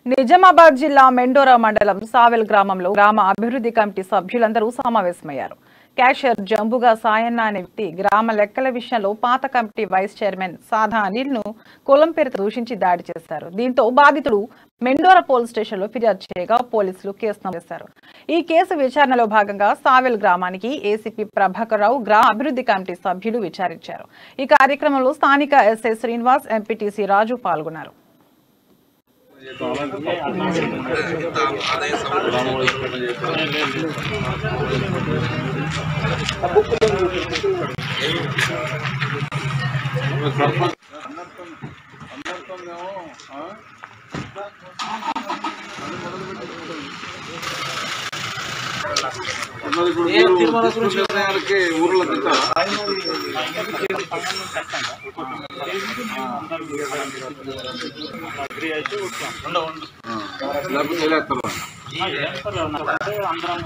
నిజామాబాద్ జిల్లా మెండోరా మండలం సావెల్ గ్రామంలో గ్రామ అభివృద్ధి కమిటీ సభ్యులందరూ సమావేశమయ్యారు. క్యాషియర్ జంబుగా సాయన్న అనే వ్యక్తి గ్రామ లెక్కల విషయంలో పాత కమిటీ వైస్ చైర్మన్ సాధా అనిల్ ను కులం పేరుతో దూషించి దాడి చేశారు. దీంతో బాధితుడు మెండోరా పోలీస్ స్టేషన్ లో ఫిర్యాదు చేయగా పోలీసులు కేసు నమోదు చేశారు. ఈ కేసు విచారణలో భాగంగా సావెల్ గ్రామానికి ఏసీపీ ప్రభాకర్ రావు గ్రామ అభివృద్ధి కమిటీ సభ్యులు విచారించారు. ఈ కార్యక్రమంలో స్థానిక ఎస్ఐ శ్రీనివాస్, ఎంపీటీసీ రాజు పాల్గొన్నారు. ఊర్లో అందరం